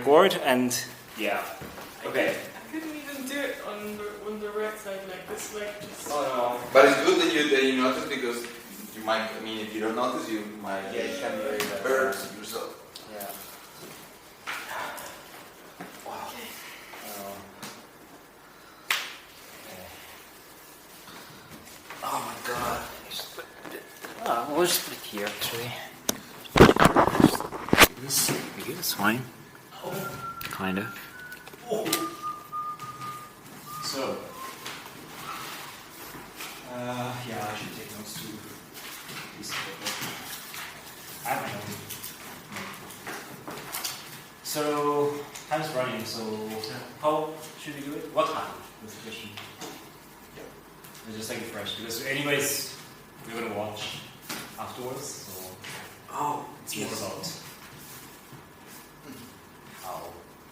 record and yeah. Okay. I couldn't even do it on the right side like this, like just. Oh no. But it's good that you notice, because you might. I mean, if you don't notice, you might. Yeah, you can be very bad. Hurt yourself. Yeah. Wow. Okay. Okay. Oh my god. We'll just put it here actually. This, maybe it's fine. Kind of. So, yeah, I should take notes too. I don't know. So, time's running, so how should we do it? What time? That's the question. Let's just take it fresh, because anyways, we're gonna watch afterwards, so it's more about how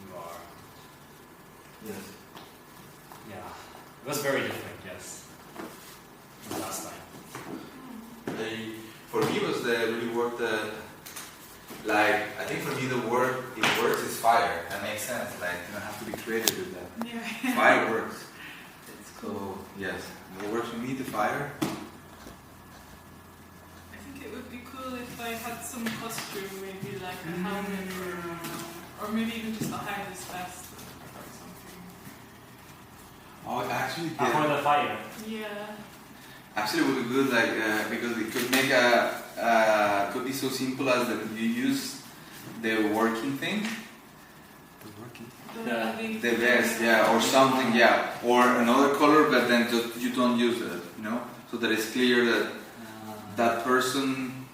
you are. Yes. Yeah, it was very different, yes, than last time. For me, was the really work that, like, I think for me the word it works is fire. That makes sense. Like, you don't have to be creative with that. Yeah. Fire works. So yes, what works for me, the fire. I think it would be cool if I had some costume, maybe like a helmet or maybe even just a high-vis vest or something. Oh, actually, For the fire. Yeah. Actually, it would be good, like, because it could make could be so simple as that you use the working thing. The working. The vest, yeah, or something, yeah, or another color, but then just you don't use it, you know, so that it's clear that that person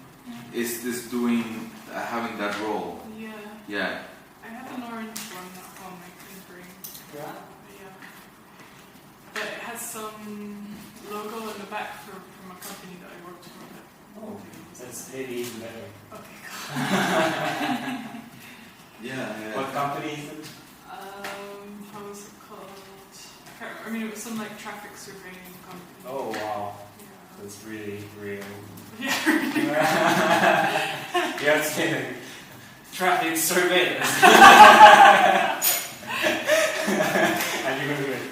is just doing having that role. Yeah. Yeah. I have an orange one at home I can bring. Yeah. Yeah. But it has some logo in the back from a company that I worked for. Oh, that's maybe even better. Okay, cool. Yeah. What company is it? How was it called? I mean, it was some like traffic surveying company. Oh wow, Yeah. that's really real. Yeah. You have to say like, traffic surveillance. And you're gonna do it.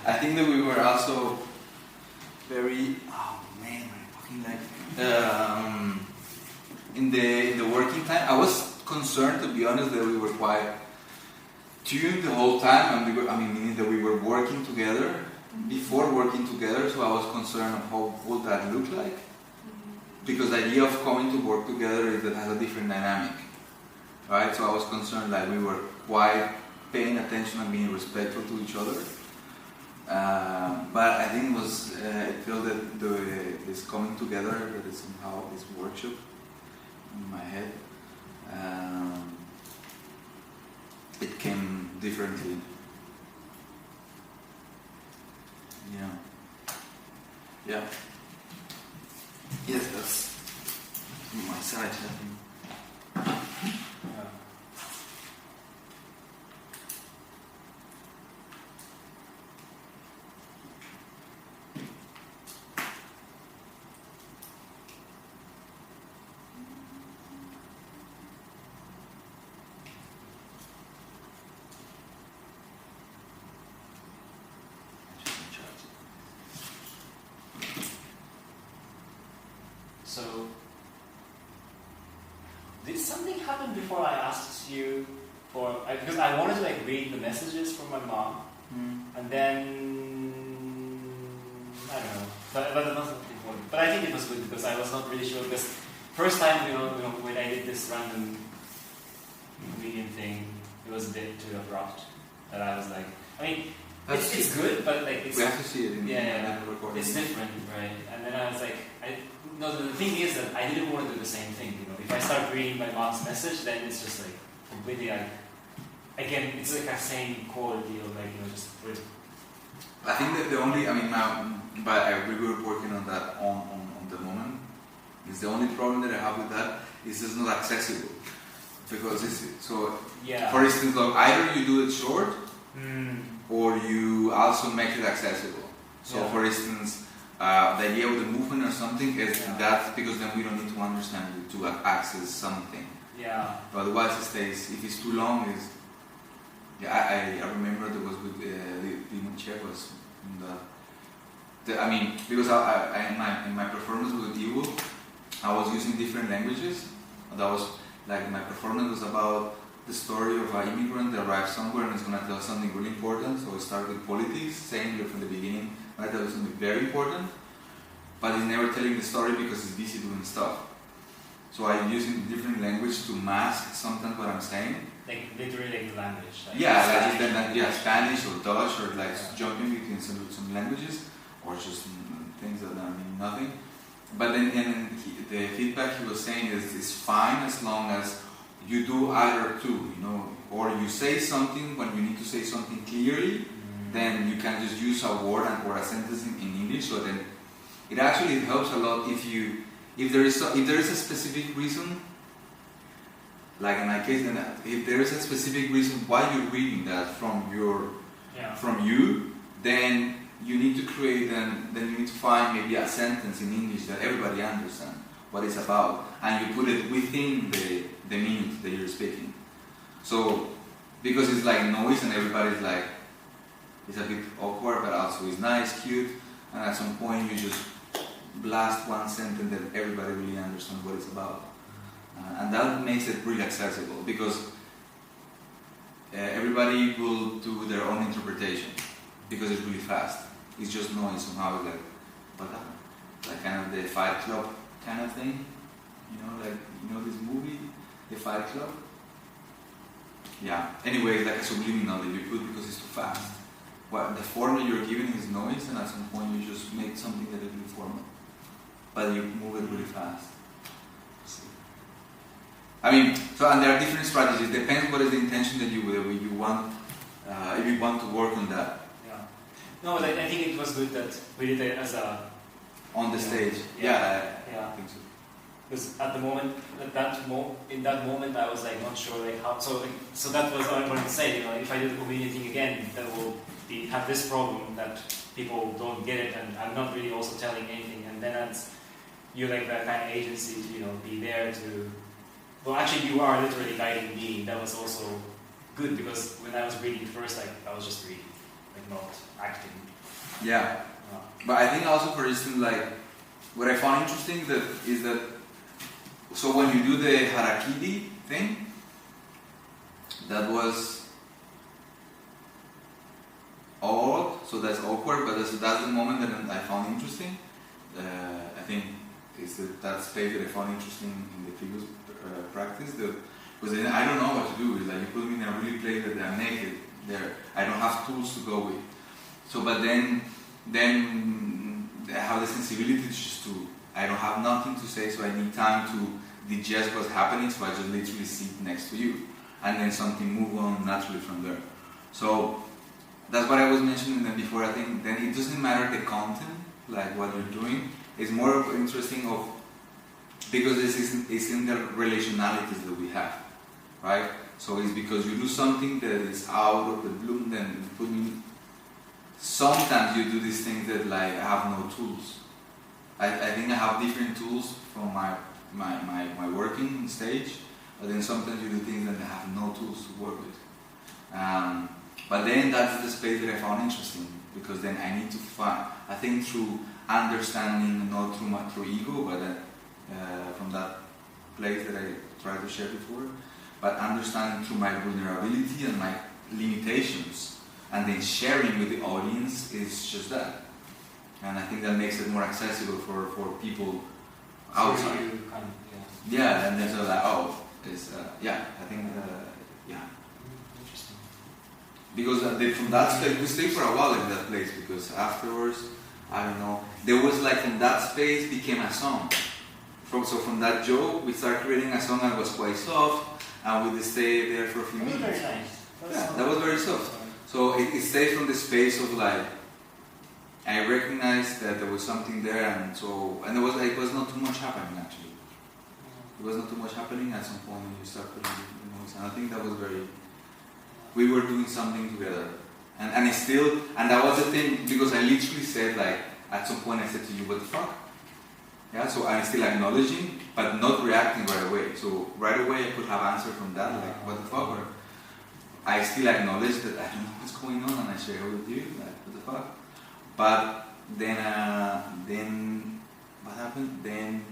I think that we were also very, oh man, we're talking like in the working time. I was concerned, to be honest, that we were quite tuned the whole time, and meaning that we were working together before working together. So I was concerned of how would that look like, because the idea of coming to work together is that has a different dynamic, right? So I was concerned like we were quite paying attention and being respectful to each other. But I think it felt that this coming together, that is somehow this workshop in my head, it came differently. Yeah. Yes, that's my side, I think. So, did something happen before I asked you because I wanted to like read the messages from my mom, and then I don't know, but it wasn't important. But I think it was good because I was not really sure. Because first time, when I did this random medium thing, it was a bit too abrupt. That I was like, I mean, it's good, but like it's we have to see it in the recording. It's different, right? And then I was like, the thing is that I didn't want to do the same thing. If I start reading my mom's message, then it's just like completely like, again, it's like a same quality of like just. I think that the only, we were working on that on the moment. Is the only problem that I have with that is it's not accessible, because it's so. Yeah. For instance, like either you do it short, or you also make it accessible. So for instance, the idea of the movement or something is that because then we don't need to understand it to access something. Yeah. But otherwise it stays, if it's too long, I remember there was with the Chef was I mean, because in my performance with Evo, I was using different languages. That was like my performance was about the story of an immigrant that arrives somewhere and is going to tell something really important. So I started with politics, saying from the beginning, I tell you something very important, but he's never telling the story because he's busy doing stuff. So I'm using different language to mask sometimes what I'm saying. Like literally like the language. Like Spanish or Dutch or like jumping between some languages or just things that mean nothing. But then the feedback he was saying is it's fine as long as you do either two, you know, or you say something when you need to say something clearly, then you can just use a word or a sentence in English. So then it actually helps a lot if there is a specific reason. Like in my case, then if there is a specific reason why you're reading that from you, then you need to create then you need to find maybe a sentence in English that everybody understands what it's about, and you put it within the minute that you're speaking. So because it's like noise and everybody's like, it's a bit awkward, but also it's nice, cute, and at some point you just blast one sentence that everybody really understands what it's about. And that makes it really accessible because everybody will do their own interpretation because it's really fast. It's just noise somehow. It's like, what happened? Like kind of the Fight Club kind of thing. This movie, The Fight Club? Yeah. Anyway, it's like a subliminal that you put because it's too fast. Well, the form that you're giving is noise, and at some point you just make something that is really formal. But you move it really fast. I mean, and there are different strategies. Depends what is the intention that you want. If you want to work on that. Yeah. No, I think it was good that we did it as a on the stage. Yeah. I think so. Because at the moment, in that moment, I was like not sure like how. So that was what I wanted to say. You know, if I do the comedian thing again, that will have this problem that people don't get it, and I'm not really also telling anything. And then you're like that kind of agency to be there to. Well, actually, you are literally guiding me. That was also good because when I was reading first, like I was just reading, like not acting. Yeah. But I think also, for instance, like what I found interesting is that so when you do the harakiri thing, that was odd. So that's awkward, but that's the moment that I found interesting. I think is that space that I found interesting in the previous practice. Because then I don't know what to do. It's like you put me in a really place that I'm naked. There, I don't have tools to go with. So, but then I have the sensibility I don't have nothing to say, so I need time to digest what's happening. So I just literally sit next to you, and then something move on naturally from there. So that's what I was mentioning before. I think then it doesn't matter the content, like what you're doing. It's more interesting because it's in the relationalities that we have, right? So it's because you do something that is out of the blue, then you put me. Sometimes you do these things that like I have no tools. I think I have different tools from my working stage, but then sometimes you do things that I have no tools to work with. But then that's the space that I found interesting because then I need to find. I think through understanding, not through ego, but from that place that I tried to share before, but understanding through my vulnerability and my limitations, and then sharing with the audience is just that. And I think that makes it more accessible for people outside. Yeah, and then so like, I think, Interesting. Because from that space, we stayed for a while in that place because afterwards, I don't know, there was like from that space became a song. From that joke, we started creating a song that was quite soft, and we stayed there for a few minutes. Very nice. That was very soft. So it stayed from the space of like, I recognized that there was something there, and it was not too much happening actually. It was not too much happening. At some point, you start putting noise, and I think that was we were doing something together, And it's still, and that was the thing, because I literally said, like, at some point I said to you, what the fuck? Yeah, so I'm still acknowledging, but not reacting right away. So right away I could have answered from that, like, what the fuck? Or I still acknowledge that I don't know what's going on, and I share it with you, like, what the fuck? But then what happened? Then,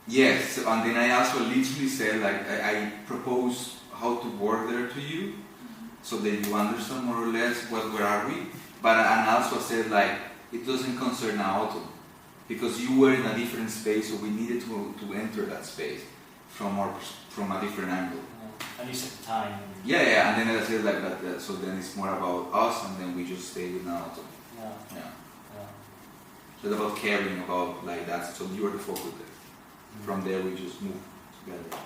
yes, and then I also literally said, like, I propose how to work there to you, so that you understand more or less where are we. But and also said, like, it doesn't concern auto, because you were in a different space, so we needed to enter that space from a different angle. And you set the time. Yeah, and then I said like that. So then it's more about us, and then we just stay with auto. Yeah. So it's about caring about like that. So you are the focus there. From there we just move together.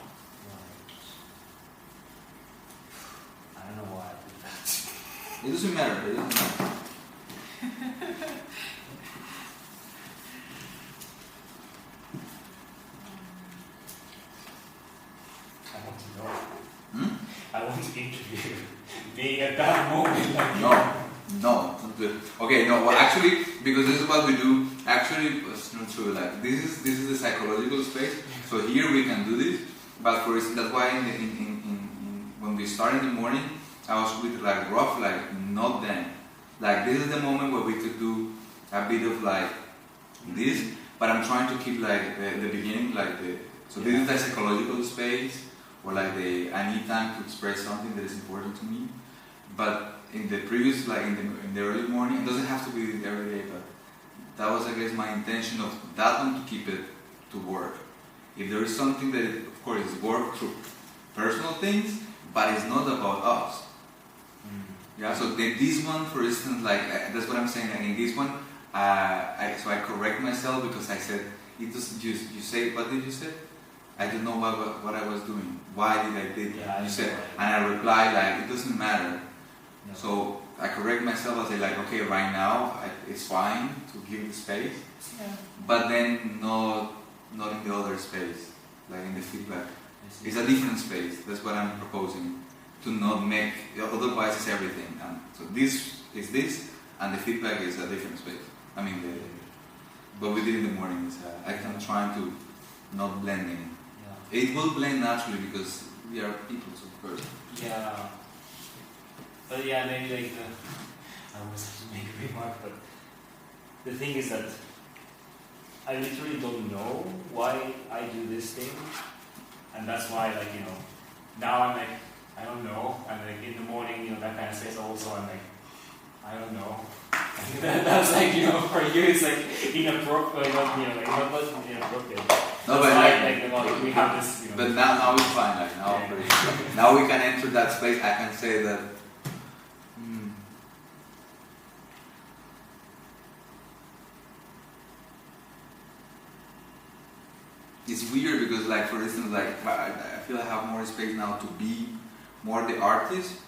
I don't know why I did that. It doesn't matter. I want to know. I want to interview being at that moment. Like No, not good. Okay, no. Well, actually, because this is what we do. Actually, it's not true. Like this is the psychological space. So here we can do this. But for instance, that's why when we start in the morning, I was with like rough, like not then. Like this is the moment where we could do a bit of like this. But I'm trying to keep like the beginning, like the. So this is the psychological space. Or like I need time to express something that is important to me. But in the previous, like in the early morning, it doesn't have to be every day, but that was, I guess, my intention of that one, to keep it to work. If there is something that, of course, is work through personal things, but it's not about us. Yeah. So this one, for instance, like that's what I'm saying. Like in this one, so I correct myself because I said it doesn't. You say, what did you say? I don't know what I was doing. Why did I did? Yeah, you said, and I replied like, it doesn't matter. No. So I correct myself. I say like, okay, right now it's fine to give the space, but then not in the other space, like in the feedback. It's a different space. That's what I'm proposing. To not make, otherwise it's everything. And so this is this, and the feedback is a different space. I mean, what we did in the morning is I'm trying to not blend in. It will blend naturally because we are people, so of course. Yeah. But yeah, maybe like I always have to make a remark, but the thing is that I literally don't know why I do this thing, and that's why, like, you know, now I'm like, I don't know, and like in the morning, you know, that kind of space also, I'm like, I don't know. That's like, you know, for you it's like inappropriate, not inappropriate. No, but like we have this, you know. But now it's fine. Like now we can enter that space. I can say that. It's weird because, like, for instance, like I feel I have more space now to be more the artist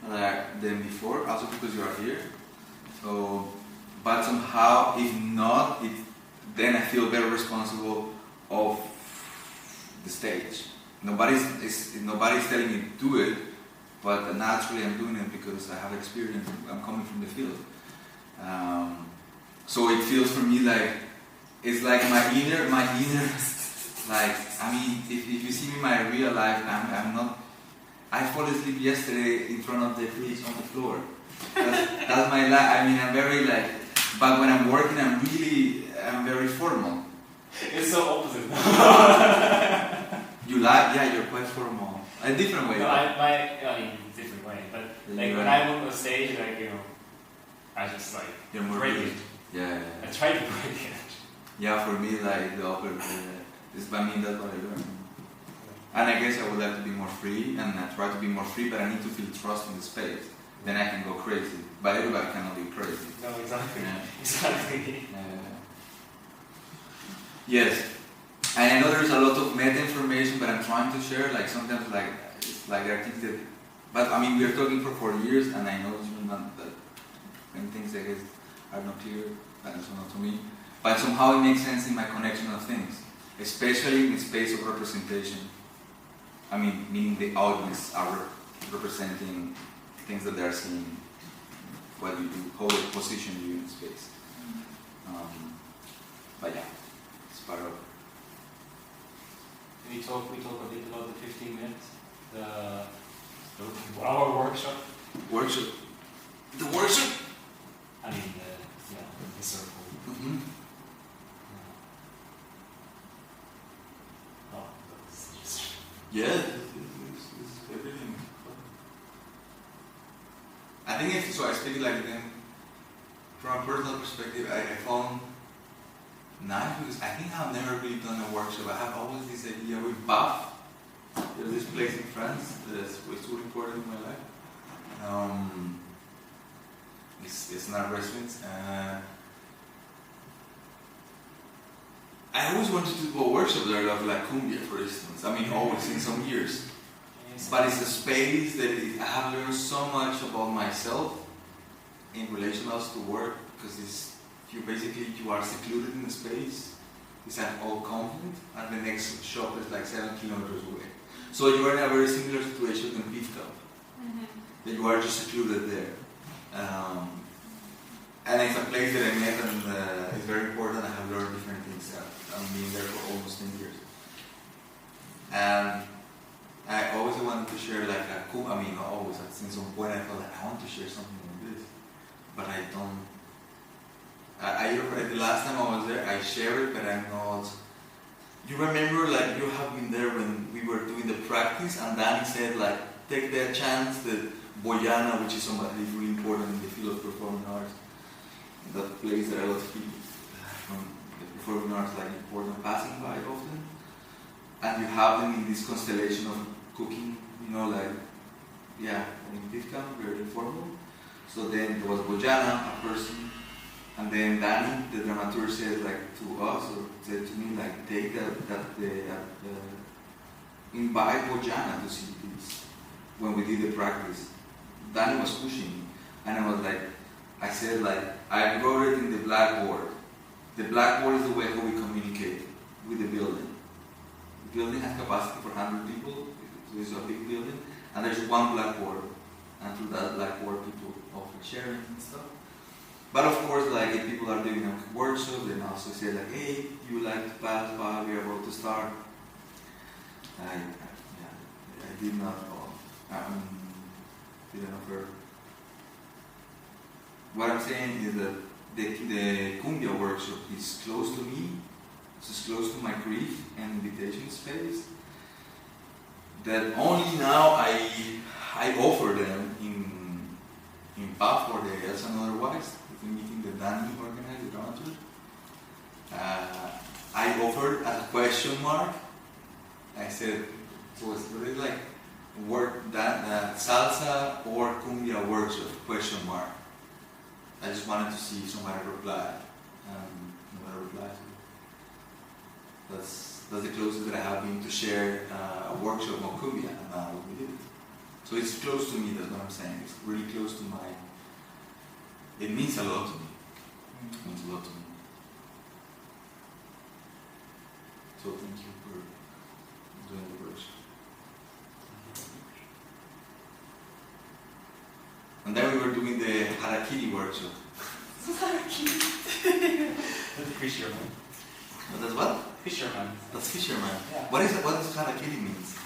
than before. Also because you are here. So, but somehow, if not, then I feel very responsible of the stage. Nobody's telling me to do it, but naturally I'm doing it because I have experience. I'm coming from the field, so it feels for me like it's like my inner. Like, I mean, if you see me in my real life, I'm not. I fall asleep yesterday in front of the fridge on the floor. That's my life. I mean, I'm very like, but when I'm working, I'm very formal. It's so opposite. You like? Yeah, you're quite formal. A different way. No, I mean, different way. But like when I'm on the stage, like, you know, I just like break it. Yeah. I try to break it. Yeah, for me, like the opposite. I mean, that's what I learned. And I guess I would like to be more free, and I try to be more free, but I need to feel trust in the space. Then I can go crazy. But everybody cannot be crazy. No, exactly. Yeah. Exactly. Yes. And I know there's a lot of meta information, but I'm trying to share. Like sometimes, like there are things that. But I mean, we are talking for 4 years, and I know that many things I guess are not clear, and also not to me. But somehow it makes sense in my connection of things, especially in the space of representation. I mean, meaning the audience are representing things that they're seeing, what you do, how they position you in space. But yeah, it's part of. We talk a bit about the 15 minutes, our workshop. Workshop. The workshop. I mean, the circle. Mm-hmm. Oh, that's just. Yeah, it's everything. I think so. I speak like then from a personal perspective. I found nice because I think I've never really done a workshop. I have always this idea with Bath. There's this place in France that is super important in my life. It's not a restaurant. I always wanted to do a workshop there of like cumbia, for instance. I mean, always in some years. But it's a space that I have learned so much about myself in relation also to work, because you are secluded in the space. It's an old continent, and the next shop is like 7 kilometers away. So you are in a very similar situation than Pivka. That you are just secluded there. And it's a place that I met, and it's very important. I have learned different things. I've been there for almost 10 years. And I always wanted to share like not always, since some point I felt like I want to share something like this. But I don't. The last time I was there, I shared it, but I'm not. You remember, like, you have been there when we were doing the practice, and Danny said, like, take the chance that Boyana, which is somebody really important in the field of performing arts, that place that a lot of people from the performing arts like important passing by often, and you have them in this constellation of cooking, like, in Pivka, very informal. So then there was Bojana, a person, and then Danny, the dramaturg, said like to us, or said to me, like, take invite Bojana to see this when we did the practice. Danny was pushing me, and I said like, I wrote it in the blackboard. The blackboard is the way how we communicate with the building. The building has capacity for 100 people, so it's a big building, and there's one blackboard, and through that blackboard people offer sharing and stuff. But of course, like, if people are doing a workshop, they also say like, hey, you like to pass by, we are about to start. I did not didn't offer. What I'm saying is that the cumbia workshop is close to me. It's close to my grief and invitation space. That only now I offer them in PAF or the Elsa and Otherwise, the meeting that Danny organized, the dramaturg. I offered a question mark. I said, so it's like salsa or cumbia workshop, question mark. I just wanted to see if somebody reply. Nobody replied. That's the closest that I have been to share a workshop on cumbia, and now we did it. So it's close to me, that's what I'm saying. It's really close to my. It means a lot to me. It means a lot to me. So thank you for doing the workshop. And then we were doing the harakiri workshop. Harakiri? That's fisherman. That's what? Fisherman. That's fisherman. Yeah. What does harakiri means?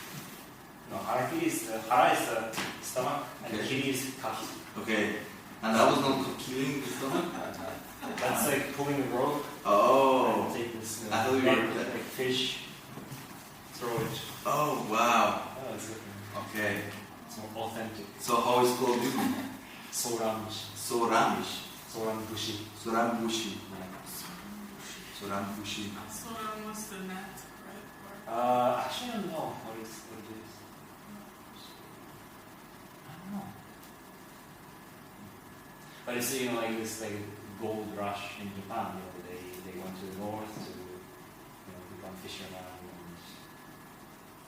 No, harakiri is, hara is the stomach, and Okay. kiri is kaki. Okay. And that was not killing the stomach? That's like pulling the rope. Oh. And take this I thought you net, were- like fish, throw it. Oh, wow. Oh, it's different. Okay. It's more authentic. So how is it called different? Soramish. Soramish. Sorambushi. Sorambushi. Sorambushi. Soran was the net, right? Actually, I don't know what it is. I don't know. But it's like this like gold rush in Japan. They went to the north to become fishermen and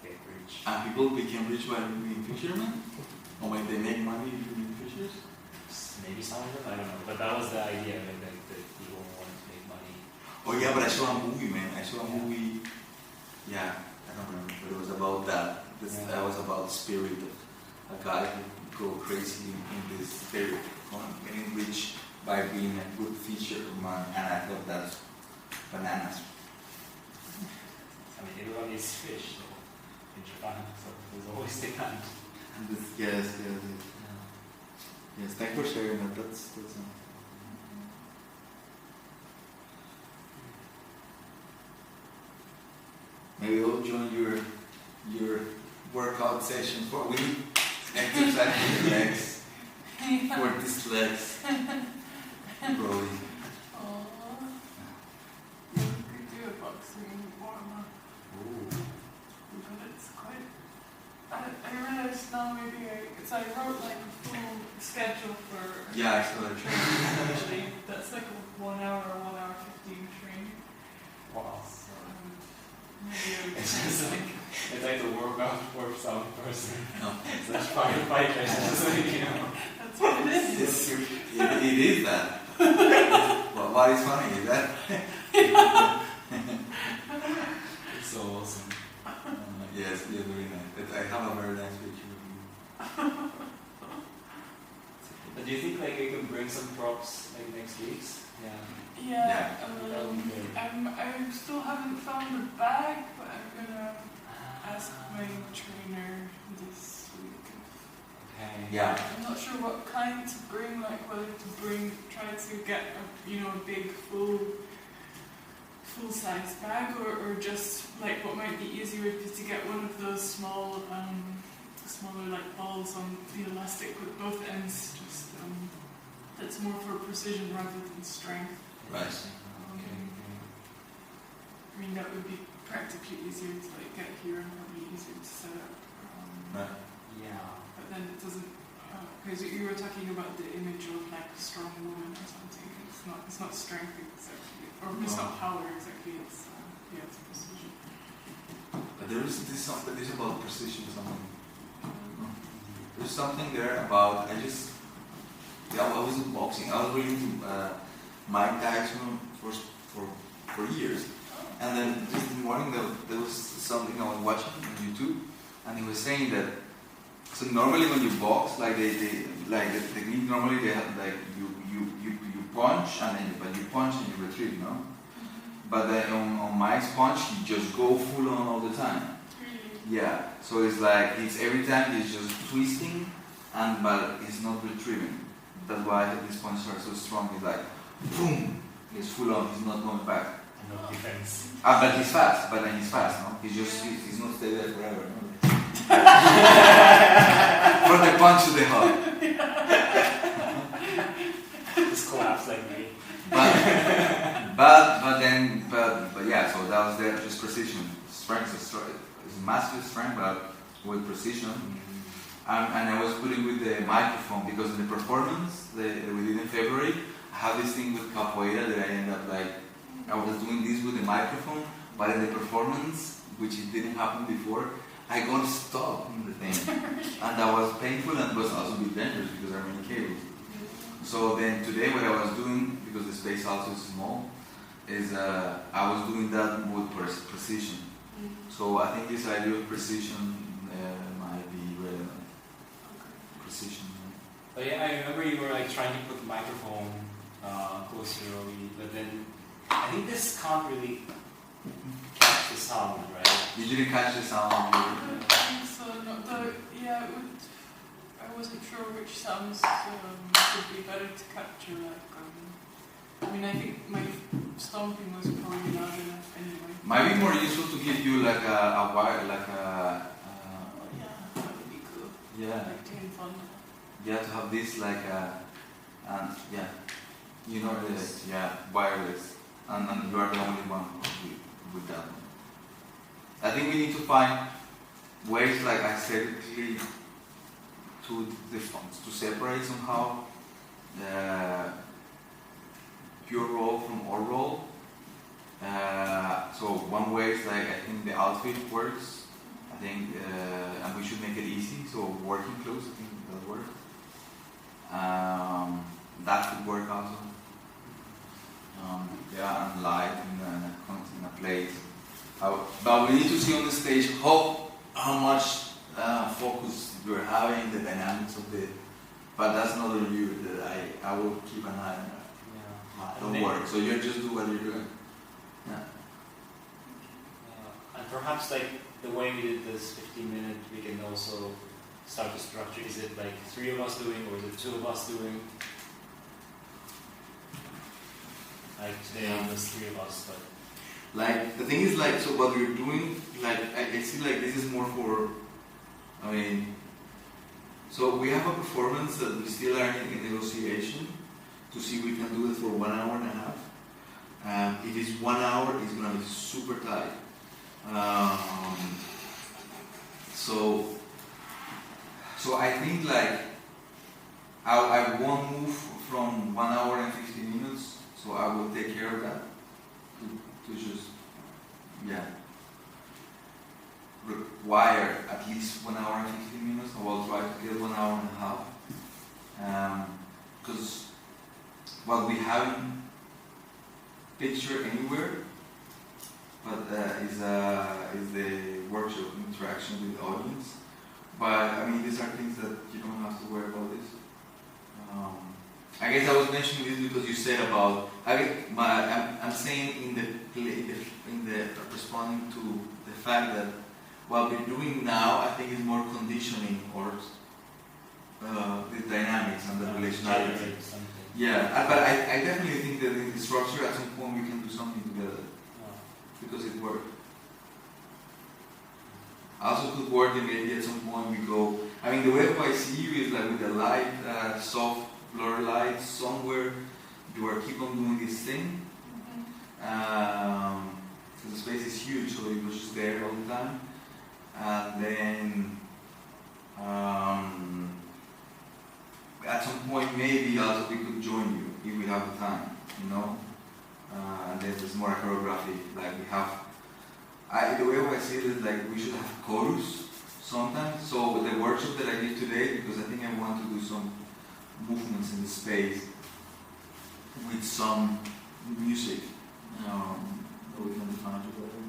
get rich. And people became rich by being fishermen? Or when they make money being fishers? Maybe some of them, I don't know. But that was the idea, like that people wanted to make money. Oh yeah, but I saw a movie, man. I saw a movie. Yeah, I don't remember, but it was about that. That was about the spirit of a guy who go crazy in this area, getting rich by being a good fisherman, and I thought that's bananas. I mean, everyone eats fish though, in Japan, so there's always demand. And this, yes. Yes, thanks for sharing that. That's maybe we'll join your workout session for we need exercise for your legs. For these legs. Probably. You could do a boxing warm-up. But it's quite... I realized now maybe I wrote like a full schedule for... Yeah, I saw that. Actually, that's like a 1 hour, 1 hour 15 training. Wow. So maybe It's just like, it's like the works out person. No. So that's firefighter. It's just like, you know. that's what it is. It's, it is that. Well, what is funny is that. It's so awesome. Yes, yeah, very nice. I have a very nice picture of you. But do you think like we can bring some props like next week's? Yeah. Yeah, That would be good. I still haven't found a bag, but I'm gonna ask my trainer this week. Okay. Yeah. I'm not sure what kind to bring, like whether to try to get a big full-size bag, or just like what might be easier is to get one of those smaller like balls on the elastic with both ends, just that's more for precision rather than strength. Right. I mean, that would be practically easier to like get here and probably easier to set up. Right. Yeah. But then it doesn't, because you were talking about the image of like a strong woman or something. It's not strength exactly, or it's not power exactly. It's it's precision. But there is this something. There's about precision something. There's something there about. I was in boxing. I was reading Mike Tyson for years, and then this morning there was something I was watching on YouTube, and he was saying that. So normally when you box, like the technique normally they have like you punch and then you punch and you retrieve, no? But then on Mike's punch, he just go full on all the time. Yeah. So it's like every time he's just twisting, but he's not retrieving. That's why these punches are so strong. He's like, boom, he's full on. He's not going back. No defense. But he's fast. But then he's fast, no? He's not stay there forever. No? From the punch to the heart. Just collapse like me. But yeah. So that was there. Just precision, strength, it's massive strength, but with precision. And I was putting with the microphone because in the performance we did in February, I have this thing with capoeira that I end up like I was doing this with the microphone, but in the performance, which it didn't happen before, I got stuck in the thing, and that was painful and was also a bit dangerous because there are many cables. So then today, what I was doing, because the space also is small, is I was doing that with precision. So I think this idea of precision might be relevant. Precision. But yeah, I remember you were like trying to put the microphone close to your ear, but then I think this can't really catch the sound, right? You didn't catch the sound. So I wasn't sure which sounds would be better to capture. I mean, I think my stomping was probably loud enough anyway. Might be more useful to give you like a wire, like a. Yeah, that would be cool. Yeah. Like to have fun. Yeah, to have this like wireless, and you are the only one with that one. I think we need to find ways, like aesthetically, to separate somehow pure roll from all roll. So one way is like I think the outfit works. I think, and we should make it easy. So working clothes, I think that works. That could work also. And light in a place. But we need to see on the stage how much focus you're having, the dynamics of the. But that's not a review that I will keep an eye on that. Yeah. Don't work. So you just do what you're doing. Yeah. And perhaps like the way we did this 15-minute, we can also start to structure. Is it like 3 of us doing, or is it 2 of us doing? Like today, there's 3 of us, but. Like the thing is, like, so what we're doing, like I see like this is more for, I mean, so we have a performance that we still are in negotiation to see if we can do it for 1 hour and a half. If it's 1 hour, it's gonna be super tight. So I think like I won't move from 1 hour and 15 minutes. So I will take care of that. To just, require at least 1 hour and 15 minutes. I will try to get 1 hour and a half. Because what we haven't pictured anywhere, but is the workshop interaction with the audience. But I mean, these are things that you don't have to worry about this. I guess I was mentioning this because you said about. I'm saying in the responding to the fact that what we're doing now, I think, is more conditioning or the dynamics and the relationality. Yeah, but I definitely think that in the structure, at some point, we can do something together because it worked. I also could work in maybe at some point we go. I mean, the way I see you is like with the light, soft blur light somewhere. You are keep on doing this thing. So the space is huge, so it was just there all the time. And then at some point, maybe also we could join you if we have the time, you know. And then there's more choreography, like we have. The way I see it is like we should have chorus sometimes. So with the workshop that I did today, because I think I want to do some movements in the space with some music that we can define together.